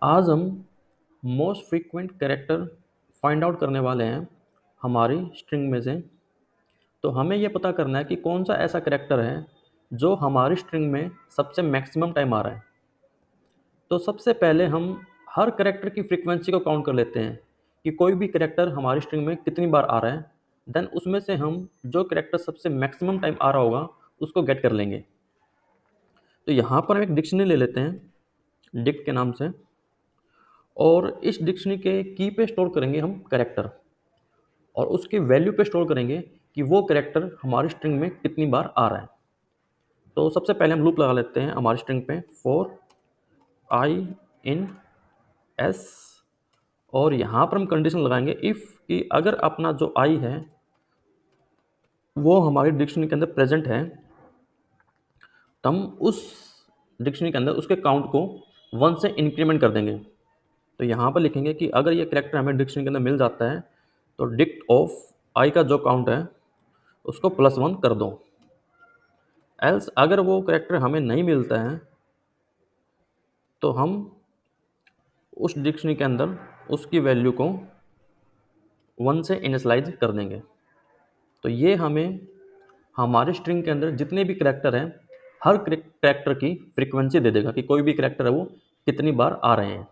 आज हम most frequent character find out करने वाले हैं हमारी स्ट्रिंग में से। तो हमें ये पता करना है कि कौन सा ऐसा कैरेक्टर है जो हमारी स्ट्रिंग में सबसे मैक्सिमम टाइम आ रहा है। तो सबसे पहले हम हर कैरेक्टर की फ्रीक्वेंसी को काउंट कर लेते हैं कि कोई भी कैरेक्टर हमारी स्ट्रिंग में कितनी बार आ रहा है। देन उसमें से हम जो कैरेक्टर सबसे मैक्सिमम टाइम आ रहा होगा उसको गेट कर लेंगे। तो यहाँ पर हम एक डिक्शनरी ले लेते हैं डिक्ट के नाम से, और इस डिक्शनरी के की पे स्टोर करेंगे हम कैरेक्टर, और उसके वैल्यू पे स्टोर करेंगे कि वो कैरेक्टर हमारी स्ट्रिंग में कितनी बार आ रहा है। तो सबसे पहले हम लूप लगा लेते हैं हमारी स्ट्रिंग पे फॉर आई इन एस, और यहाँ पर हम कंडीशन लगाएंगे इफ़ कि अगर अपना जो आई है वो हमारी डिक्शनरी के अंदर प्रेजेंट है तो हम उस डिक्शनरी के अंदर उसके काउंट को 1 से इंक्रीमेंट कर देंगे। तो यहाँ पर लिखेंगे कि अगर ये कैरेक्टर हमें डिक्शनरी के अंदर मिल जाता है तो डिक्ट ऑफ आई का जो काउंट है उसको +1 कर दो। एल्स अगर वो कैरेक्टर हमें नहीं मिलता है तो हम उस डिक्शनरी के अंदर उसकी वैल्यू को 1 से इनिशियलाइज कर देंगे। तो ये हमें हमारे स्ट्रिंग के अंदर जितने भी कैरेक्टर हैं हर कैरेक्टर की फ्रीक्वेंसी दे देगा कि कोई भी कैरेक्टर है वो कितनी बार आ रहे हैं।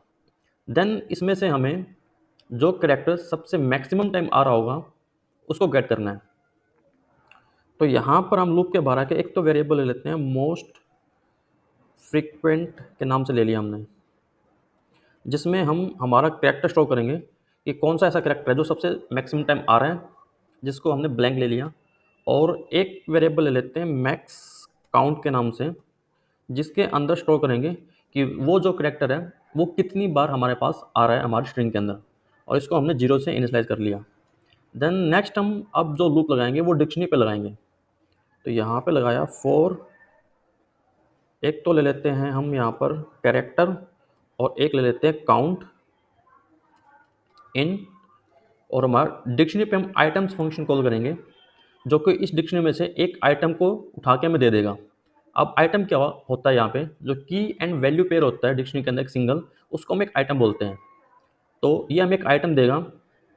देन इसमें से हमें जो कैरेक्टर सबसे मैक्सिमम टाइम आ रहा होगा उसको गेट करना है। तो यहाँ पर हम लूप के बाहर आके एक तो वेरिएबल ले लेते हैं मोस्ट फ्रीक्वेंट के नाम से ले लिया हमने, जिसमें हम हमारा कैरेक्टर स्टोर करेंगे कि कौन सा ऐसा कैरेक्टर है जो सबसे मैक्सिमम टाइम आ रहा है, जिसको हमने ब्लैंक ले लिया। और एक वेरिएबल ले लेते हैं मैक्स काउंट के नाम से, जिसके अंदर स्टोर करेंगे कि वो जो कैरेक्टर है वो कितनी बार हमारे पास आ रहा है हमारी स्ट्रिंग के अंदर, और इसको हमने 0 से इनिशियलाइज कर लिया। देन नेक्स्ट हम अब जो लूप लगाएंगे वो डिक्शनरी पे लगाएंगे। तो यहाँ पे लगाया फॉर, एक तो ले लेते हैं हम यहाँ पर कैरेक्टर, और एक ले लेते हैं काउंट इन, और हमारा डिक्शनरी पे हम आइटम्स फंक्शन कॉल करेंगे जो कि इस डिक्शनरी में से एक आइटम को उठा के हमें दे देगा। अब आइटम क्या होता है, यहाँ पे जो की एंड वैल्यू पेयर होता है डिक्शनरी के अंदर एक सिंगल, उसको हम एक आइटम बोलते हैं। तो ये हमें एक आइटम देगा।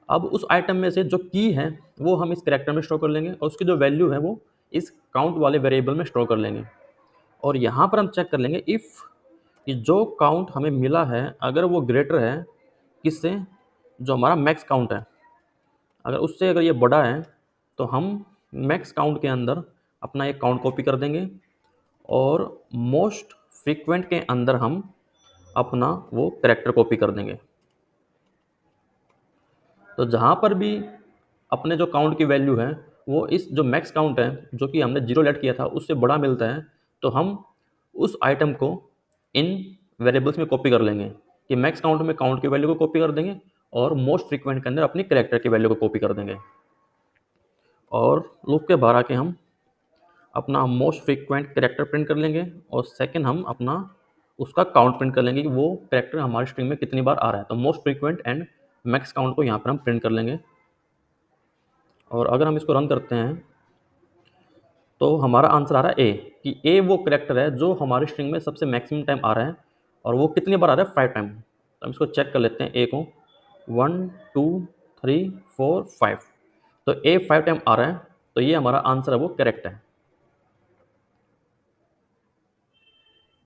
अब उस आइटम में से जो की है वो हम इस कैरेक्टर में स्टोर कर लेंगे, और उसकी जो वैल्यू है वो इस काउंट वाले वेरिएबल में स्टोर कर लेंगे। और यहाँ पर हम चेक कर लेंगे इफ़ कि जो काउंट हमें मिला है अगर वो ग्रेटर है किससे, जो हमारा मैक्स काउंट है, अगर उससे अगर ये बड़ा है तो हम मैक्स काउंट के अंदर अपना एक काउंट कॉपी कर देंगे, और मोस्ट फ्रीक्वेंट के अंदर हम अपना वो कैरेक्टर कॉपी कर देंगे। तो जहाँ पर भी अपने जो काउंट की वैल्यू है वो इस जो मैक्स काउंट है जो कि हमने 0 लेट किया था उससे बड़ा मिलता है, तो हम उस आइटम को इन वेरिएबल्स में कॉपी कर लेंगे कि मैक्स काउंट में काउंट की वैल्यू को कॉपी कर देंगे, और मोस्ट फ्रीक्वेंट के अंदर अपनी कैरेक्टर की वैल्यू को कॉपी कर देंगे। और लूप के बाहर आके हम अपना मोस्ट फ्रीक्वेंट कैरेक्टर प्रिंट कर लेंगे, और सेकंड हम अपना उसका काउंट प्रिंट कर लेंगे कि वो कैरेक्टर हमारी स्ट्रिंग में कितनी बार आ रहा है। तो most frequent and max count को यहाँ पर हम प्रिंट कर लेंगे। और अगर हम इसको रन करते हैं तो हमारा आंसर आ रहा है ए, कि ए वो कैरेक्टर है जो हमारी स्ट्रिंग में सबसे मैक्सिमम टाइम आ रहा है, और वो कितनी बार आ रहा है 5 टाइम। तो हम इसको चेक कर लेते हैं ए को, 1 2 3 4 5। तो ए 5 टाइम आ रहा है, तो ये हमारा आंसर है वो करेक्ट है।